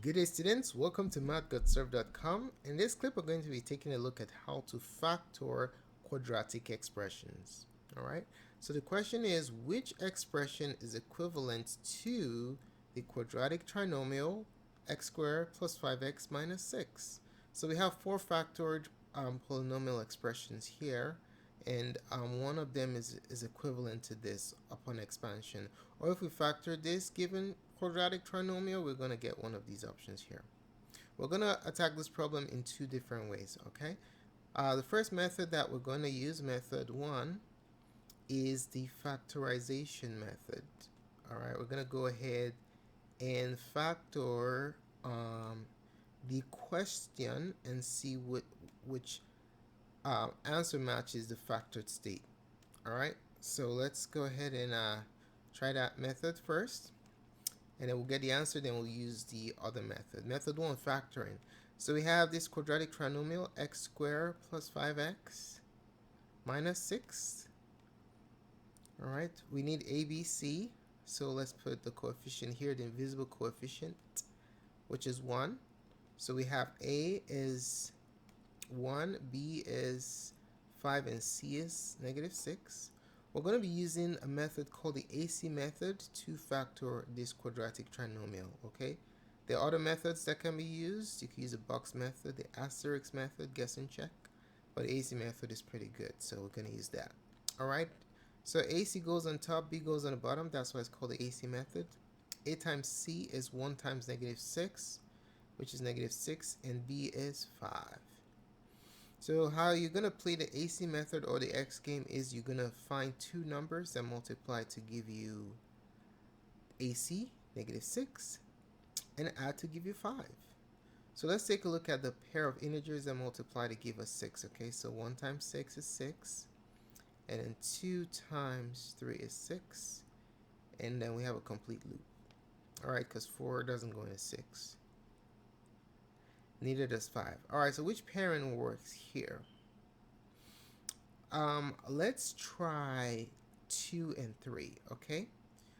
Good day, students. Welcome to Mathgotserved.com. In this clip, we're going to be taking a look at how to factor quadratic expressions. All right. So the question is, which expression is equivalent to the quadratic trinomial x squared plus 5x minus 6? So we have four factored polynomial expressions here, and one of them is equivalent to this upon expansion. Or if we factor this given quadratic trinomial, we're going to get one of these options here. We're going to attack this problem in two different ways, okay? The first method that we're going to use, method 1, is the factorization method. All right, we're going to go ahead and factor the question and see which answer matches the factored state. All right, so let's go ahead and try that method first, and then we'll get the answer. Then we'll use the other method. Method 1, factoring. So we have this quadratic trinomial x squared plus 5x minus 6. All right, we need ABC. So let's put the coefficient here, the invisible coefficient, which is 1. So we have A is 1, B is 5, and C is -6. We're going to be using a method called the AC method to factor this quadratic trinomial, okay? There are other methods that can be used. You can use the box method, the asterisk method, guess and check, but the AC method is pretty good, so we're going to use that. All right, so AC goes on top, B goes on the bottom. That's why it's called the AC method. A times C is 1 times -6, which is -6, and B is 5. So how you're going to play the AC method or the X game is you're going to find two numbers that multiply to give you AC, -6, and add to give you 5. So let's take a look at the pair of integers that multiply to give us 6. Okay, so 1 times 6 is 6, and then 2 times 3 is 6, and then we have a complete loop. All right, because 4 doesn't go into 6. Neither does 5. All right, so which pairing works here? Let's try 2 and 3, okay?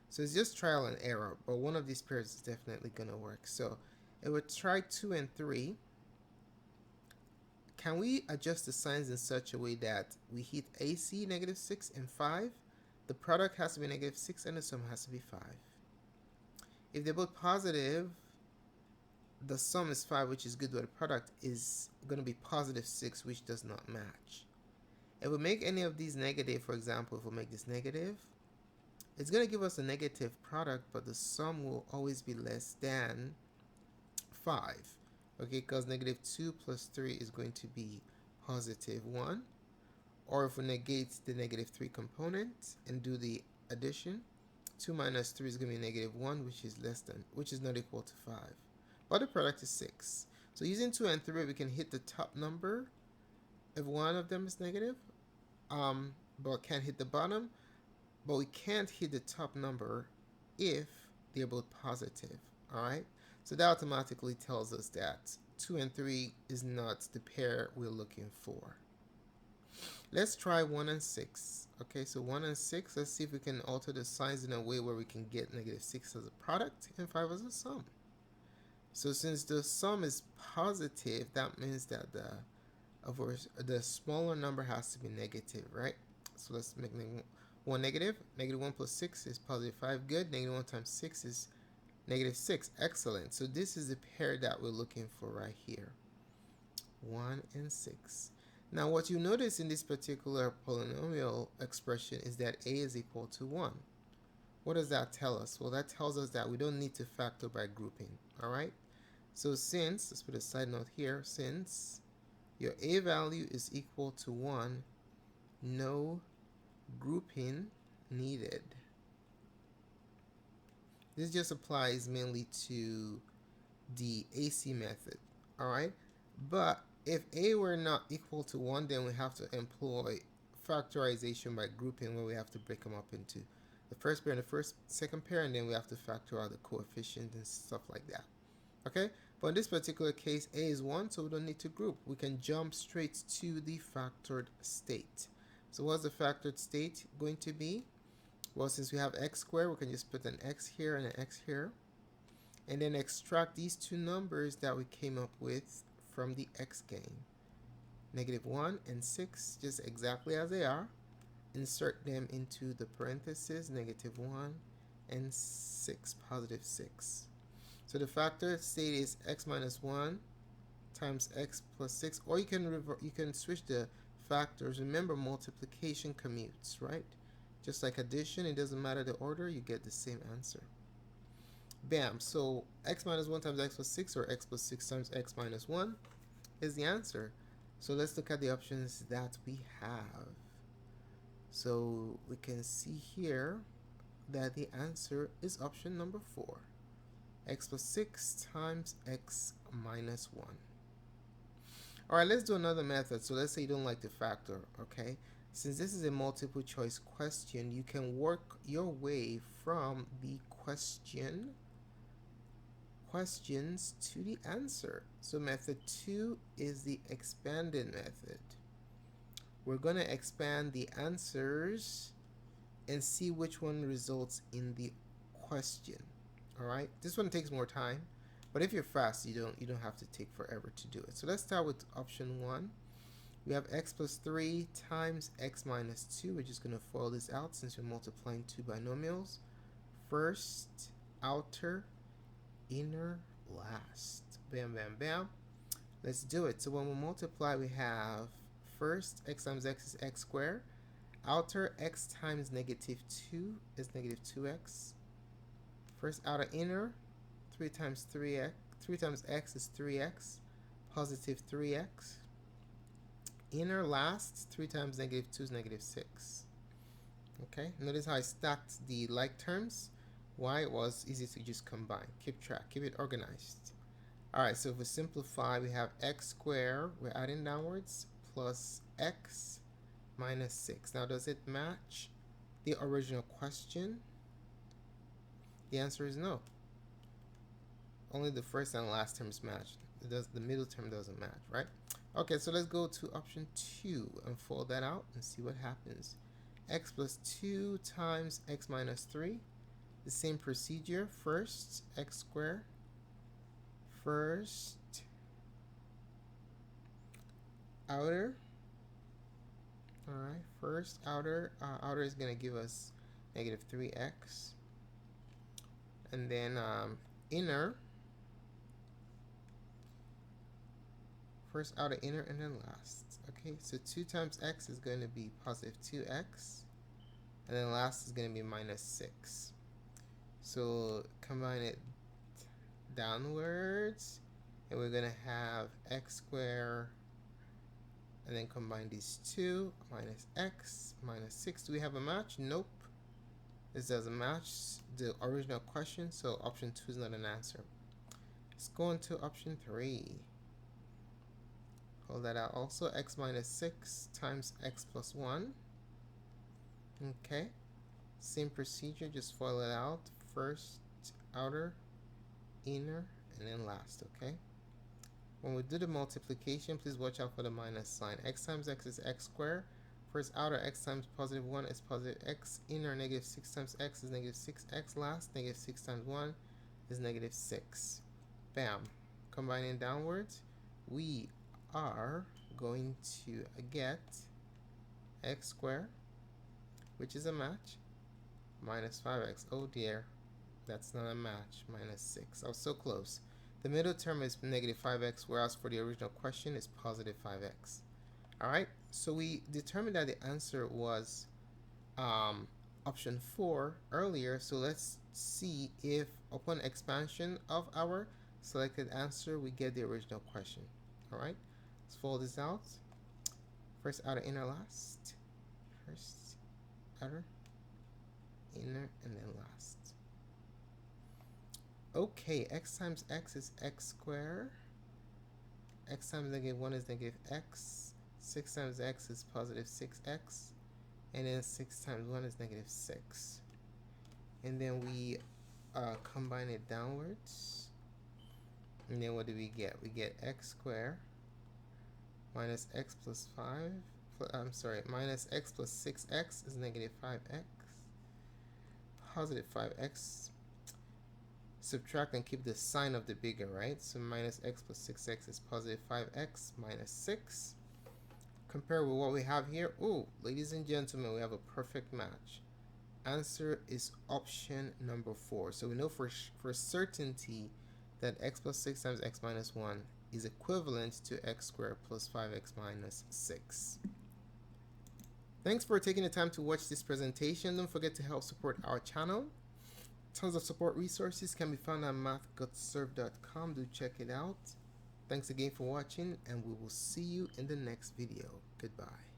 So it's just trial and error, but one of these pairs is definitely going to work. So it would try 2 and 3. Can we adjust the signs in such a way that we hit AC, -6, and 5? The product has to be -6 and the sum has to be 5. If they're both positive, the sum is 5, which is good, but the product is going to be +6, which does not match. If we make any of these negative, for example, if we make this negative, it's going to give us a negative product, but the sum will always be less than 5. Okay, because -2 plus 3 is going to be +1. Or if we negate the -3 component and do the addition, 2 minus 3 is going to be -1, which is not equal to 5. But the product is 6. So using 2 and 3, we can hit the top number if one of them is negative, but can't hit the bottom. But we can't hit the top number if they're both positive. All right, so that automatically tells us that 2 and 3 is not the pair we're looking for. Let's try 1 and 6. Okay, so 1 and 6, let's see if we can alter the signs in a way where we can get -6 as a product and 5 as a sum. So since the sum is positive, that means that the smaller number has to be negative, right? So let's make -1 negative. -1 plus 6 is +5. Good. -1 times 6 is -6. Excellent. So this is the pair that we're looking for right here. 1 and 6. Now what you notice in this particular polynomial expression is that A is equal to 1. What does that tell us? Well, that tells us that we don't need to factor by grouping. All right. So since, let's put a side note here, since your A value is equal to 1, no grouping needed. This just applies mainly to the AC method, all right? But if A were not equal to 1, then we have to employ factorization by grouping, where we have to break them up into the first pair and the second pair, and then we have to factor out the coefficient and stuff like that. Okay, but in this particular case, A is 1, so we don't need to group. We can jump straight to the factored state. So what's the factored state going to be? Well, since we have x squared, we can just put an x here and an x here. and then extract these two numbers that we came up with from the x gain. -1 and 6, just exactly as they are. Insert them into the parentheses, -1 and 6, +6. So the factor state is x minus 1 times x plus 6, or you can switch the factors. Remember, multiplication commutes, right? Just like addition, it doesn't matter the order, you get the same answer. Bam. So x minus 1 times x plus 6, or x plus 6 times x minus 1 is the answer. So let's look at the options that we have. So we can see here that the answer is option number 4. X plus 6 times x minus 1. Alright, let's do another method. So let's say you don't like the factor, okay? Since this is a multiple choice question, you can work your way from the questions to the answer. So method 2 is the expanded method. We're going to expand the answers and see which one results in the question. Alright, this one takes more time, but if you're fast, you don't have to take forever to do it. So let's start with option 1. We have x plus 3 times x minus 2. We're just going to FOIL this out since we're multiplying two binomials. First, outer, inner, last. Bam, bam, bam. Let's do it. So when we multiply, we have first, x times x is x squared. Outer, x times -2 is -2x. First, outer, inner, 3 times 3x. 3 times x is 3x, +3x. Inner, last, 3 times -2 is -6. Okay, notice how I stacked the like terms. Why? It was easy to just combine. Keep track, keep it organized. Alright, so if we simplify, we have x squared, we're adding downwards, plus x minus 6. Now, does it match the original question? The answer is no. Only the first and last terms match. The middle term doesn't match, right? Okay, so let's go to option 2 and fold that out and see what happens. X plus 2 times x minus 3. The same procedure. First, x squared. First, outer. Alright, first outer. Outer is going to give us -3x. And then inner. First, outer, inner, and then last. Okay, so 2 times x is going to be +2x. And then last is going to be -6. So combine it downwards, and we're going to have x squared, and then combine these two, minus x, minus 6. Do we have a match? Nope. This doesn't match the original question, so option 2 is not an answer. Let's go into option 3. Hold that out also. X minus 6 times x plus 1. Okay. Same procedure, just FOIL it out. First, outer, inner, and then last, okay? When we do the multiplication, please watch out for the minus sign. X times x is x squared. First, outer, x times +1 is +x. Inner, -6 times x is -6x. Last, -6 times 1 is -6. Bam. Combining downwards, we are going to get x squared, which is a match, minus 5x. Oh dear, that's not a match. -6. I was so close. The middle term is -5x, whereas for the original question is +5x. Alright, so we determined that the answer was option 4 earlier. So let's see if upon expansion of our selected answer we get the original question. Alright, let's fold this out. First, outer, inner, last. First, outer, inner, and then last. Okay, x times x is x squared. X times -1 is -x. 6 times x is +6x. And then 6 times 1 is -6. And then we combine it downwards. And then what do we get? We get x squared minus x plus 5. Minus x plus 6x is -5x. +5x. subtract and keep the sign of the bigger, right? So minus x plus 6x is positive 5x minus 6. Compare with what we have here. Oh, ladies and gentlemen, we have a perfect match. Answer is option number 4. So we know for certainty that x plus 6 times x minus 1 is equivalent to x squared plus 5x minus 6. Thanks for taking the time to watch this presentation. Don't forget to help support our channel. Tons of support resources can be found at Mathgotserved.com. Do check it out. Thanks again for watching, and we will see you in the next video. Goodbye.